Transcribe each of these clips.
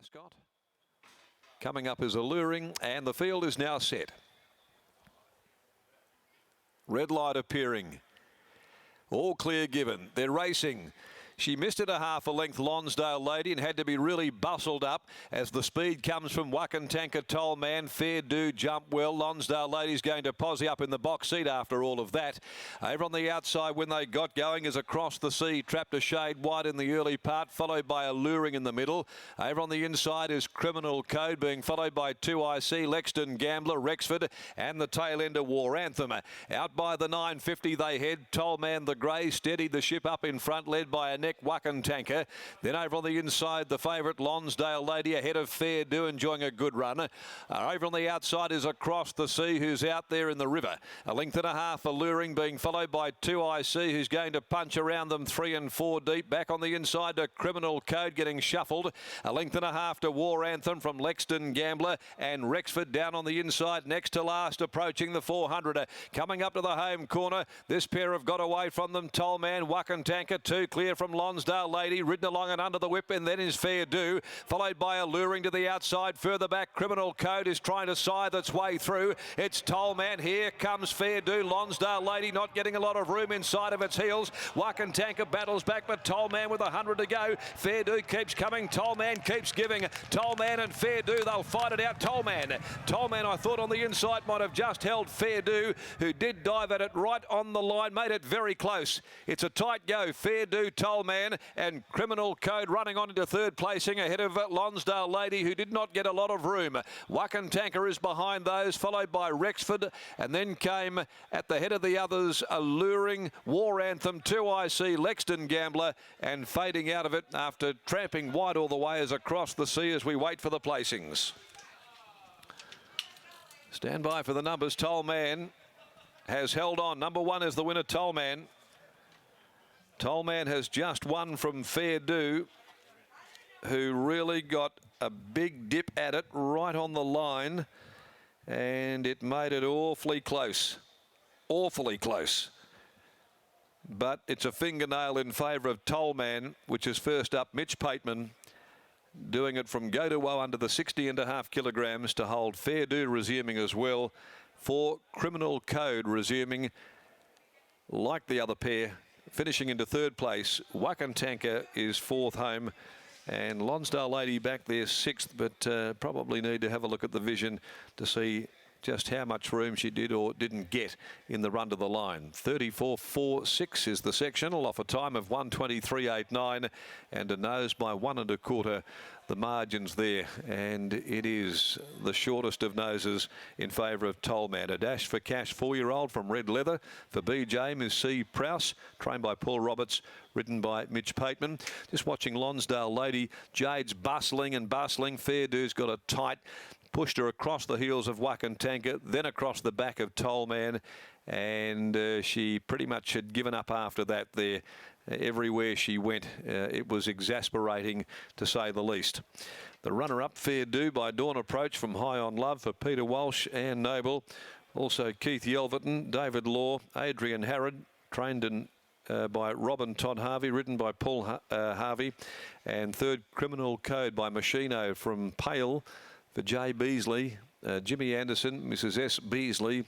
Ascot. Coming up is Alluring, and the field is now set. Red light appearing. All clear given. They're racing. She missed it a half a length, Lonsdale Lady, and had to be really bustled up as the speed comes from Wakantanka Toll Man. Fair Do jump well. Lonsdale Lady's going to posse up in the box seat after all of that. Over on the outside when they got going is Across the Sea, trapped a shade wide in the early part, followed by Alluring in the middle. Over on the inside is Criminal Code, being followed by 2IC, Lexton Gambler, Rexford, and the tail ender War Anthem. Out by the 950 they head. Toll Man the Grey steadied the ship up in front, led by a neck Wakantanka. Then over on the inside, the favourite Lonsdale Lady ahead of Fair Do, enjoying a good run. Over on the outside is Across the Sea, who's out there in the river. A length and a half Alluring, being followed by 2IC, who's going to punch around them 3 and 4 deep. Back on the inside to Criminal Code, getting shuffled. A length and a half to War Anthem from Lexton Gambler, and Rexford down on the inside, next to last, approaching the 400. Coming up to the home corner, this pair have got away from them. Toll Man, Wakantanka, 2 clear from Lonsdale Lady, ridden along and under the whip, and then is Fair Do, followed by Alluring to the outside. Further back, Criminal Code is trying to scythe its way through. It's Toll Man. Here comes Fair Do. Lonsdale Lady not getting a lot of room inside of its heels. Wakantanka battles back, but Toll Man with 100 to go. Fair Do keeps coming. Toll Man keeps giving. Toll Man and Fair Do, they'll fight it out. Toll Man, I thought on the inside might have just held Fair Do, who did dive at it right on the line, made it very close. It's a tight go. Fair Do, Toll Man, and Criminal Code running on into third placing ahead of Lonsdale Lady, who did not get a lot of room. Wakantanka is behind those, followed by Rexford, and then came at the head of the others Alluring, War Anthem, 2IC, Lexton Gambler, and fading out of it after tramping wide all the way as Across the Sea as we wait for the placings. Stand by for the numbers. Toll Man has held on. Number 1 is the winner, Toll Man. Toll Man has just won from Fair Do, who really got a big dip at it right on the line, and it made it awfully close. Awfully close. But it's a fingernail in favour of Toll Man, which is first up. Mitch Pateman doing it from go to woe under the 60.5 kilograms to hold. Fair Do resuming as well. For Criminal Code resuming like the other pair. Finishing into third place, Wakantanka is fourth home, and Lonsdale Lady back there sixth, but probably need to have a look at the vision to see just how much room she did or didn't get in the run to the line. 34.46 is the sectional, off a time of 1:23.89, and a nose by 1 1/4 the margins there, and it is the shortest of noses in favour of Toll Man. A dash for cash 4-year-old from Red Leather. For B. James is C. Prowse, trained by Paul Roberts, ridden by Mitch Pateman. Just watching Lonsdale Lady. Jade's bustling and bustling. Fair Do's got a tight, pushed her across the heels of Wakantanka, then across the back of Toll Man, and she pretty much had given up after that there. Everywhere she went, it was exasperating to say the least. The runner-up, Fair Do, by Dawn Approach from High on Love for Peter Walsh and Noble. Also Keith Yelverton, David Law, Adrian Harrod, trained in by Robin Todd Harvey, ridden by Paul Harvey, and third, Criminal Code by Machino from Pale for Jay Beasley, Jimmy Anderson, Mrs. S. Beasley,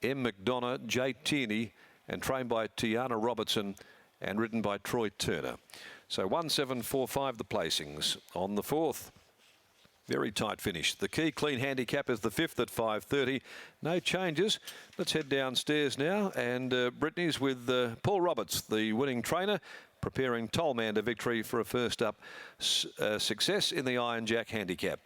M. McDonough, Jay Tierney, and trained by Tiana Robertson and ridden by Troy Turner. So 1:7.45 the placings on the fourth. Very tight finish. The Key Clean Handicap is the fifth at 5:30. No changes. Let's head downstairs now, and Brittany's with Paul Roberts, the winning trainer, preparing Toll Man to victory for a first up success in the Iron Jack Handicap.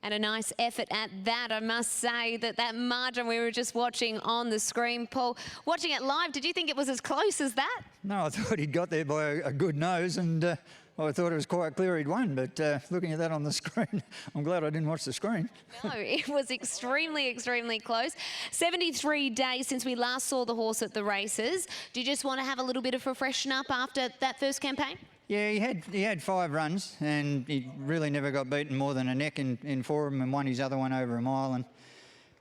And a nice effort at that, I must say, that margin we were just watching on the screen. Paul, watching it live, did you think it was as close as that? No, I thought he'd got there by a good nose, and I thought it was quite clear he'd won, but looking at that on the screen, I'm glad I didn't watch the screen. No, it was extremely, extremely close. 73 days since we last saw the horse at the races. Do you just want to have a little bit of a freshen up after that first campaign? Yeah, he had 5 runs, and he really never got beaten more than a neck in 4 of them, and won his other one over a mile. And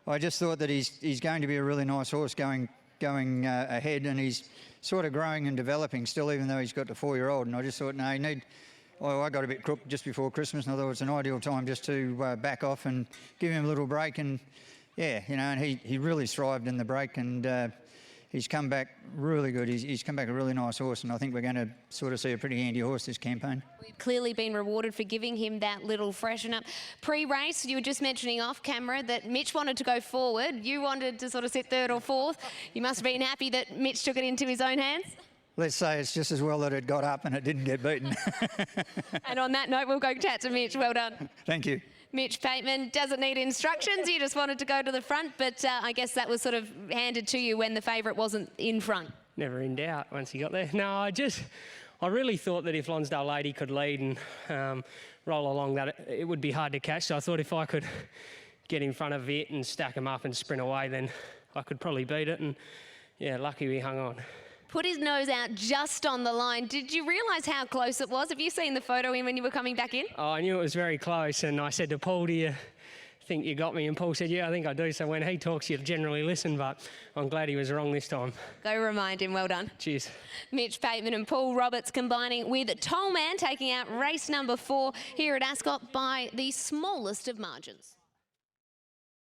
I just thought that he's going to be a really nice horse going ahead, and he's sort of growing and developing still, even though he's got the 4-year-old. And I just thought, no, I got a bit crook just before Christmas, and I thought it was an ideal time just to back off and give him a little break. And yeah, you know, and he really thrived in the break, and he's come back really good. He's come back a really nice horse, and I think we're going to sort of see a pretty handy horse this campaign. We've clearly been rewarded for giving him that little freshen up. Pre-race, you were just mentioning off camera that Mitch wanted to go forward. You wanted to sort of sit third or fourth. You must have been happy that Mitch took it into his own hands. Let's say it's just as well that it got up and it didn't get beaten. And on that note, we'll go chat to Mitch. Well done. Thank you. Mitch Pateman doesn't need instructions. You just wanted to go to the front, but I guess that was sort of handed to you when the favourite wasn't in front. Never in doubt once he got there. No, I really thought that if Lonsdale Lady could lead and roll along, that it would be hard to catch. So I thought if I could get in front of it and stack him up and sprint away, then I could probably beat it. And yeah, lucky we hung on. Put his nose out just on the line. Did you realise how close it was? Have you seen the photo in when you were coming back in? Oh, I knew it was very close, and I said to Paul, do you think you got me? And Paul said, yeah, I think I do. So when he talks, you generally listen, but I'm glad he was wrong this time. Go remind him. Well done. Cheers. Mitch Pateman and Paul Roberts combining with Tollman taking out race number 4 here at Ascot by the smallest of margins.